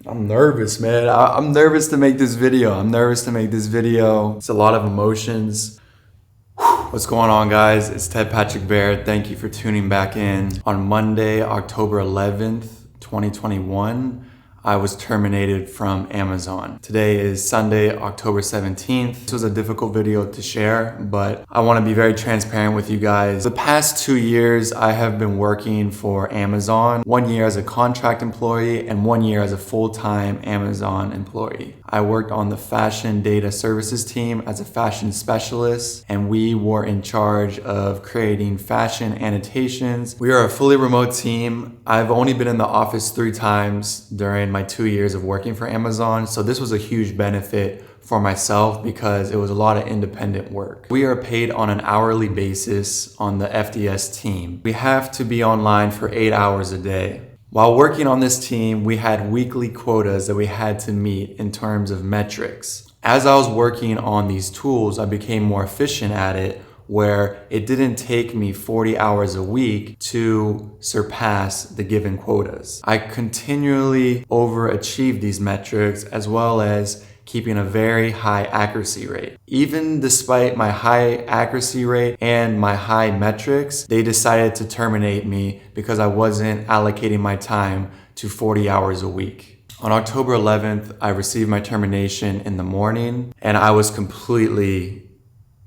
I'm nervous, man. I'm nervous to make this video. It's a lot of emotions. What's going on, guys? It's Ted Patrick Baird. Thank you for tuning back in. On Monday, October 11th, 2021, I was terminated from Amazon. Today is Sunday, October 17th. This was a difficult video to share, but I want to be very transparent with you guys. The past 2 years, I have been working for Amazon. 1 year as a contract employee and 1 year as a full-time Amazon employee. I worked on the fashion data services team as a fashion specialist, and we were in charge of creating fashion annotations. We are a fully remote team. I've only been in the office 3 times during my 2 years of working for Amazon, so this was a huge benefit for myself because it was a lot of independent work. We are paid on an hourly basis on the FDS team. We have to be online for 8 hours a day. While working on this team, we had weekly quotas that we had to meet in terms of metrics. As I was working on these tools, I became more efficient at it, where it didn't take me 40 hours a week to surpass the given quotas. I continually overachieved these metrics as well as keeping a very high accuracy rate. Even despite my high accuracy rate and my high metrics, they decided to terminate me because I wasn't allocating my time to 40 hours a week. On October 11th, I received my termination in the morning and I was completely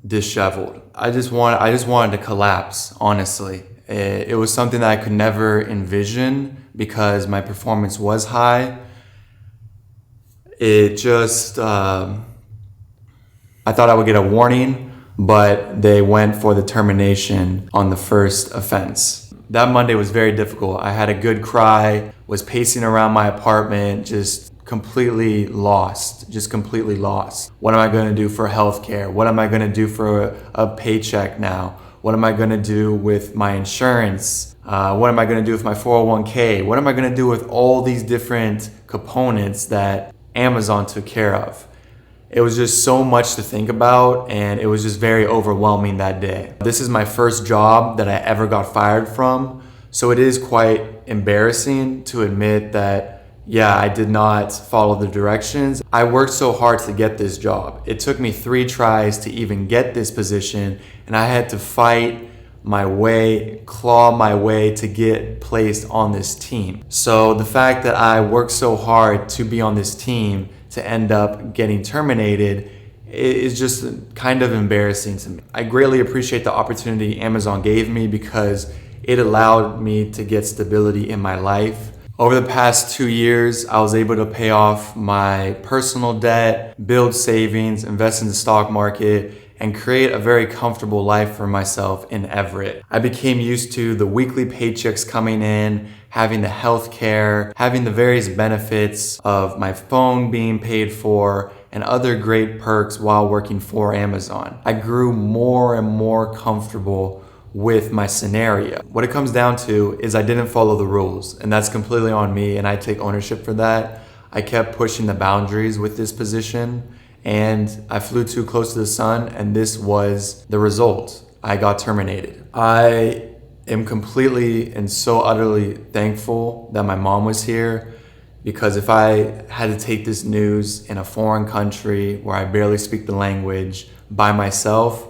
disheveled. I just wanted to collapse, honestly. It was something that I could never envision because my performance was high. It just, I thought I would get a warning, but they went for the termination on the first offense. That Monday was very difficult. I had a good cry, was pacing around my apartment, just completely lost. What am I gonna do for healthcare? What am I gonna do for a paycheck now? What am I gonna do with my insurance? What am I gonna do with my 401k? What am I gonna do with all these different components that Amazon took care of? It was just so much to think about, and it was just very overwhelming that day. This is my first job that I ever got fired from, so it is quite embarrassing to admit that, yeah, I did not follow the directions. I worked so hard to get this job. It took me 3 tries to even get this position, and I had to fight my way, claw my way to get placed on this team. So the fact that I worked so hard to be on this team to end up getting terminated is just kind of embarrassing to me. I greatly appreciate the opportunity Amazon gave me because it allowed me to get stability in my life. Over the past 2 years, I was able to pay off my personal debt, build savings, invest in the stock market, and create a very comfortable life for myself in Everett. I became used to the weekly paychecks coming in, having the healthcare, having the various benefits of my phone being paid for, and other great perks while working for Amazon. I grew more and more comfortable with my scenario. What it comes down to is I didn't follow the rules, and that's completely on me, and I take ownership for that. I kept pushing the boundaries with this position, and I flew too close to the sun, and this was the result. I got terminated. I am completely and so utterly thankful that my mom was here, because if I had to take this news in a foreign country where I barely speak the language by myself,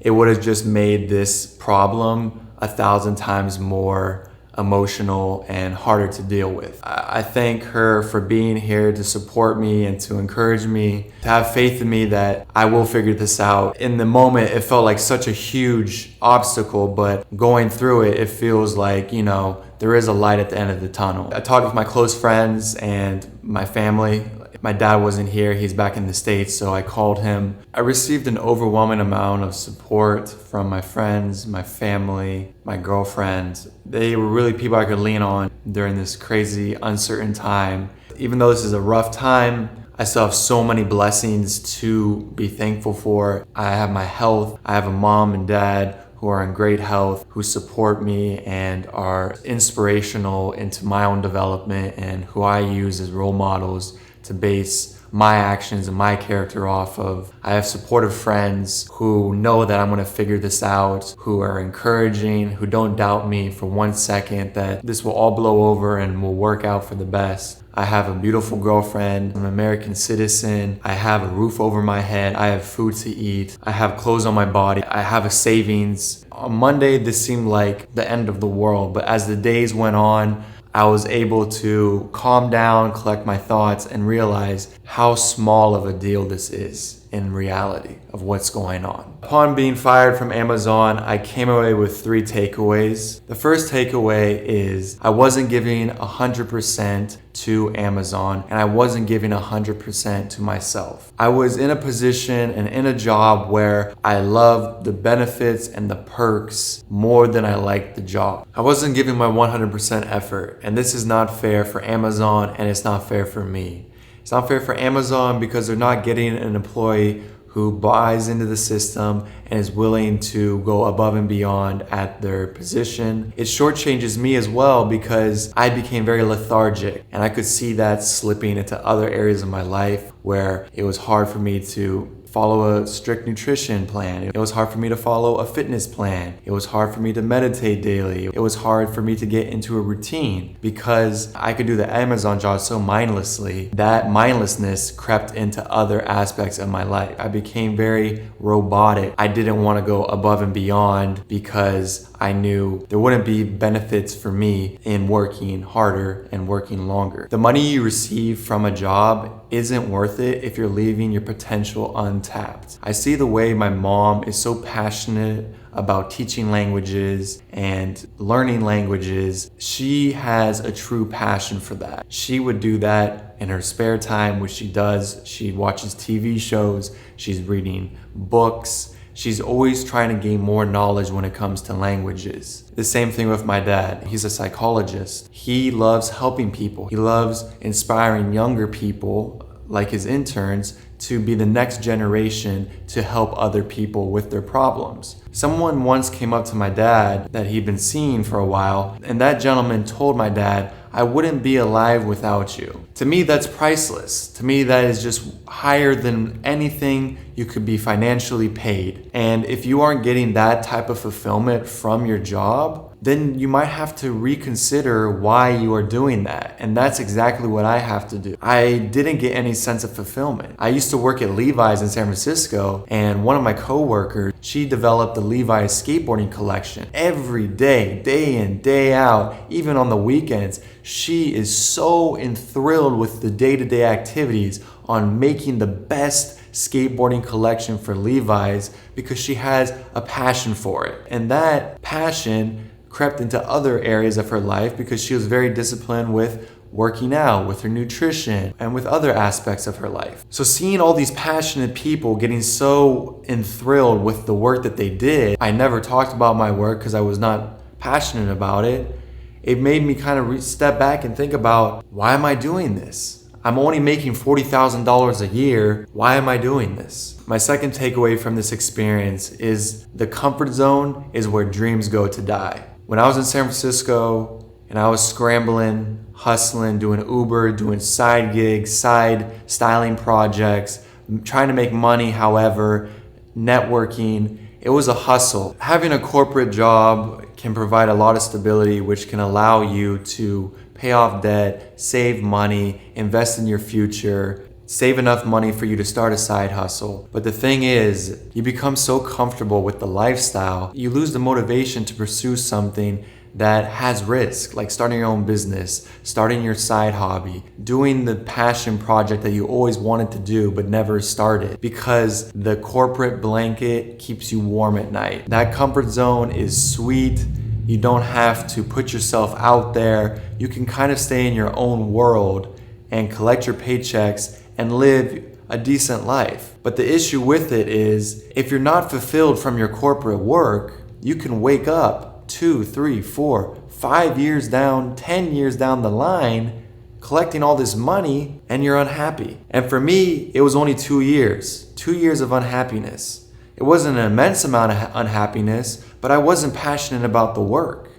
it would have just made this problem 1,000 times more emotional and harder to deal with. I thank her for being here to support me and to encourage me, to have faith in me that I will figure this out. In the moment, it felt like such a huge obstacle, but going through it, it feels like, you know, there is a light at the end of the tunnel. I talked with my close friends and my family. My dad wasn't here, he's back in the States, so I called him. I received an overwhelming amount of support from my friends, my family, my girlfriend. They were really people I could lean on during this crazy, uncertain time. Even though this is a rough time, I still have so many blessings to be thankful for. I have my health, I have a mom and dad who are in great health, who support me and are inspirational into my own development and who I use as role models to base my actions and my character off of. I have supportive friends who know that I'm going to figure this out, who are encouraging, who don't doubt me for 1 second that this will all blow over and will work out for the best. I have a beautiful girlfriend. I'm an American citizen. I have a roof over my head. I have food to eat. I have clothes on my body. I have a savings. On Monday, this seemed like the end of the world, but as the days went on, I was able to calm down, collect my thoughts, and realize how small of a deal this is in reality of what's going on. Upon being fired from Amazon, I came away with 3 takeaways. The first takeaway is I wasn't giving 100% to Amazon, and I wasn't giving 100% to myself. I was in a position and in a job where I loved the benefits and the perks more than I liked the job. I wasn't giving my 100% effort, and this is not fair for Amazon, and it's not fair for me. It's not fair for Amazon because they're not getting an employee who buys into the system and is willing to go above and beyond at their position. It shortchanges me as well because I became very lethargic, and I could see that slipping into other areas of my life where it was hard for me to follow a strict nutrition plan. It was hard for me to follow a fitness plan. It was hard for me to meditate daily. It was hard for me to get into a routine because I could do the Amazon job so mindlessly. That mindlessness crept into other aspects of my life. I became very robotic. I didn't want to go above and beyond because I knew there wouldn't be benefits for me in working harder and working longer. The money you receive from a job isn't worth it if you're leaving your potential untapped. I see the way my mom is so passionate about teaching languages and learning languages. She has a true passion for that. She would do that in her spare time, which she does. She watches TV shows, she's reading books. She's always trying to gain more knowledge when it comes to languages. The same thing with my dad. He's a psychologist. He loves helping people. He loves inspiring younger people, like his interns, to be the next generation to help other people with their problems. Someone once came up to my dad that he'd been seeing for a while, and that gentleman told my dad, "I wouldn't be alive without you." To me, that's priceless. To me, that is just higher than anything you could be financially paid. And if you aren't getting that type of fulfillment from your job, then you might have to reconsider why you are doing that. And that's exactly what I have to do. I didn't get any sense of fulfillment. I used to work at Levi's in San Francisco, and one of my coworkers, she developed the Levi's skateboarding collection. Every day, day in, day out, even on the weekends, she is so enthralled with the day-to-day activities on making the best skateboarding collection for Levi's because she has a passion for it. And that passion crept into other areas of her life because she was very disciplined with working out, with her nutrition, and with other aspects of her life. So seeing all these passionate people getting so enthralled with the work that they did, I never talked about my work because I was not passionate about it. It made me kind of step back and think about, why am I doing this? I'm only making $40,000 a year. Why am I doing this? My second takeaway from this experience is the comfort zone is where dreams go to die. When I was in San Francisco and I was scrambling, hustling, doing Uber, doing side gigs, side styling projects, trying to make money, however, networking, it was a hustle. Having a corporate job can provide a lot of stability, which can allow you to pay off debt, save money, invest in your future, save enough money for you to start a side hustle. But the thing is, you become so comfortable with the lifestyle, you lose the motivation to pursue something that has risk, like starting your own business, starting your side hobby, doing the passion project that you always wanted to do but never started, because the corporate blanket keeps you warm at night. That comfort zone is sweet. You don't have to put yourself out there. You can kind of stay in your own world and collect your paychecks and live a decent life. But the issue with it is, if you're not fulfilled from your corporate work, you can wake up 2, 3, 4, 5 years down, 10 years down the line, collecting all this money, and you're unhappy. And for me, it was only 2 years. 2 years of unhappiness. It wasn't an immense amount of unhappiness, but I wasn't passionate about the work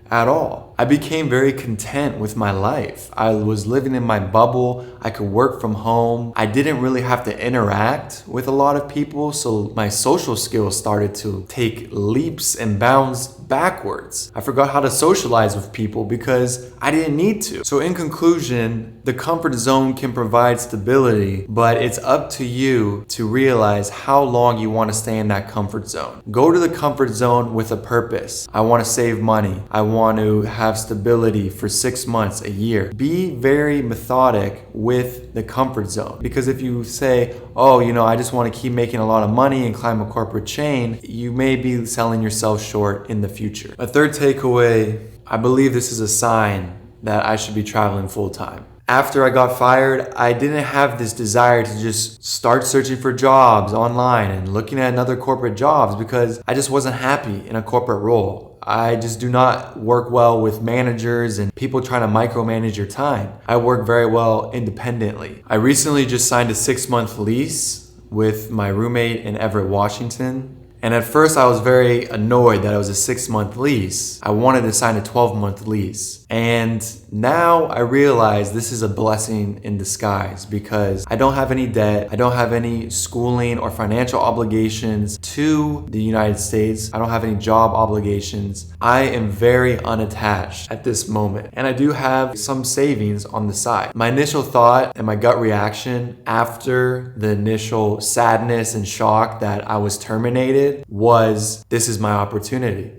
at all. I became very content with my life. I was living in my bubble. I could work from home. I didn't really have to interact with a lot of people, so my social skills started to take leaps and bounds backwards. I forgot how to socialize with people because I didn't need to. So in conclusion, the comfort zone can provide stability, but it's up to you to realize how long you want to stay in that comfort zone. Go to the comfort zone with a purpose. I want to save money. I want to have stability for 6 months, a year. Be very methodic with the comfort zone, because if you say, oh, I just want to keep making a lot of money and climb a corporate chain, you may be selling yourself short in the future. A third takeaway, I believe this is a sign that I should be traveling full time. After I got fired, I didn't have this desire to just start searching for jobs online and looking at other corporate jobs, because I just wasn't happy in a corporate role. I just do not work well with managers and people trying to micromanage your time. I work very well independently. I recently just signed a 6-month lease with my roommate in Everett, Washington. And at first I was very annoyed that it was a 6-month lease. I wanted to sign a 12-month lease. And now I realize this is a blessing in disguise, because I don't have any debt. I don't have any schooling or financial obligations to the United States. I don't have any job obligations. I am very unattached at this moment. And I do have some savings on the side. My initial thought and my gut reaction after the initial sadness and shock that I was terminated was, this is my opportunity.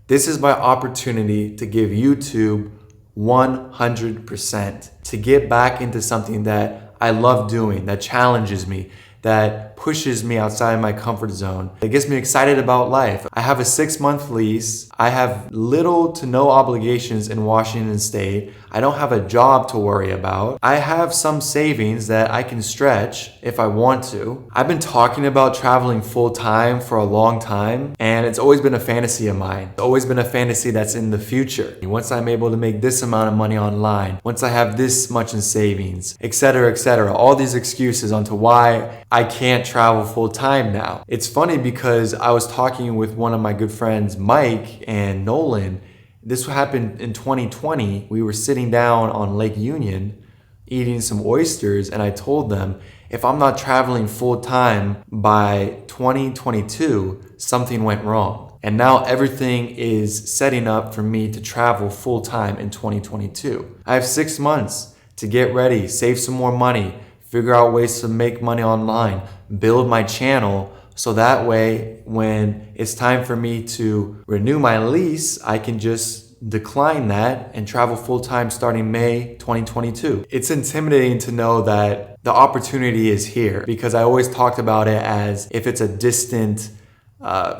This is my opportunity to give YouTube 100%, to get back into something that I love doing, that challenges me, that pushes me outside my comfort zone, that gets me excited about life. I have a 6-month lease. I have little to no obligations in Washington State. I don't have a job to worry about. I have some savings that I can stretch if I want to. I've been talking about traveling full time for a long time, and it's always been a fantasy of mine. It's always been a fantasy that's in the future. Once I'm able to make this amount of money online, once I have this much in savings, etc., etc., all these excuses onto why I can't travel full time now. It's funny because I was talking with one of my good friends, Mike and Nolan. This happened in 2020. We were sitting down on Lake Union eating some oysters, and I told them, if I'm not traveling full time by 2022, something went wrong. And now everything is setting up for me to travel full time in 2022. I have 6 months to get ready, save some more money, figure out ways to make money online, build my channel, so that way when it's time for me to renew my lease, I can just decline that and travel full-time starting May 2022. It's intimidating to know that the opportunity is here, because I always talked about it as if it's a distant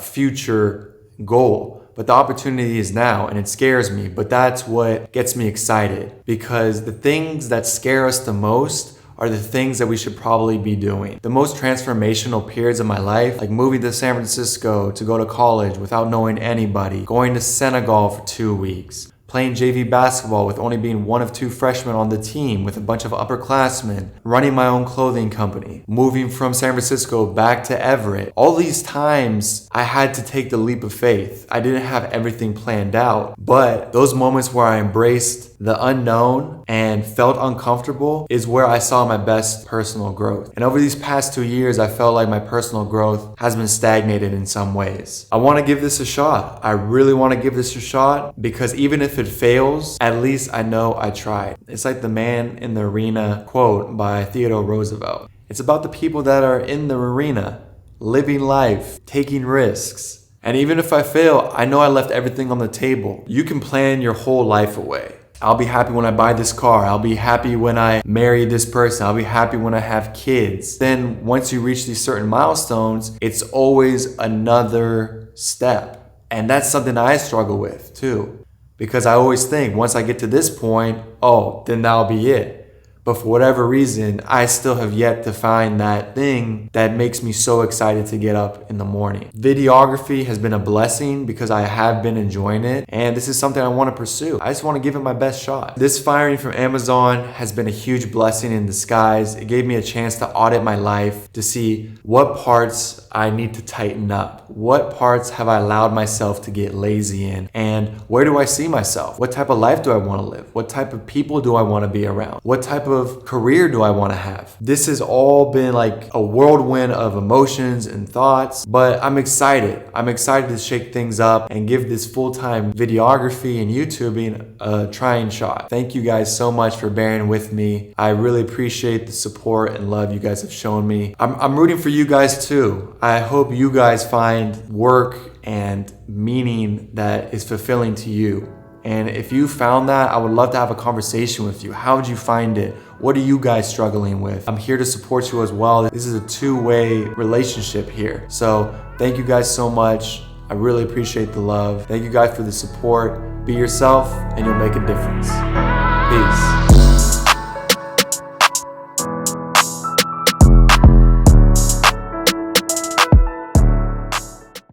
future goal. But the opportunity is now, and it scares me, but that's what gets me excited, because the things that scare us the most are the things that we should probably be doing. The most transformational periods of my life, like moving to San Francisco to go to college without knowing anybody, going to Senegal for 2 weeks, playing JV basketball with only being one of 2 freshmen on the team with a bunch of upperclassmen, running my own clothing company, moving from San Francisco back to Everett. All these times I had to take the leap of faith. I didn't have everything planned out, but those moments where I embraced the unknown and felt uncomfortable is where I saw my best personal growth. And over these past 2 years, I felt like my personal growth has been stagnated in some ways. I want to give this a shot. I really want to give this a shot, because even if it fails, at least I know I tried. It's like the man in the arena quote by Theodore Roosevelt. It's about the people that are in the arena, living life, taking risks. And even if I fail, I know I left everything on the table. You can plan your whole life away. I'll be happy when I buy this car. I'll be happy when I marry this person. I'll be happy when I have kids. Then once you reach these certain milestones, it's always another step. And that's something I struggle with too, because I always think once I get to this point, oh, then that'll be it. But for whatever reason, I still have yet to find that thing that makes me so excited to get up in the morning. Videography has been a blessing because I have been enjoying it, and this is something I want to pursue. I just want to give it my best shot. This firing from Amazon has been a huge blessing in disguise. It gave me a chance to audit my life, to see what parts I need to tighten up. What parts have I allowed myself to get lazy in? And where do I see myself? What type of life do I want to live? What type of people do I want to be around? What type of career do I want to have? This has all been like a whirlwind of emotions and thoughts, but I'm excited. I'm excited to shake things up and give this full-time videography and YouTubing a trying shot. Thank you guys so much for bearing with me. I really appreciate the support and love you guys have shown me. I'm rooting for you guys too. I hope you guys find work and meaning that is fulfilling to you. And if you found that, I would love to have a conversation with you. How did you find it? What are you guys struggling with? I'm here to support you as well. This is a two-way relationship here. So thank you guys so much. I really appreciate the love. Thank you guys for the support. Be yourself and you'll make a difference. Peace.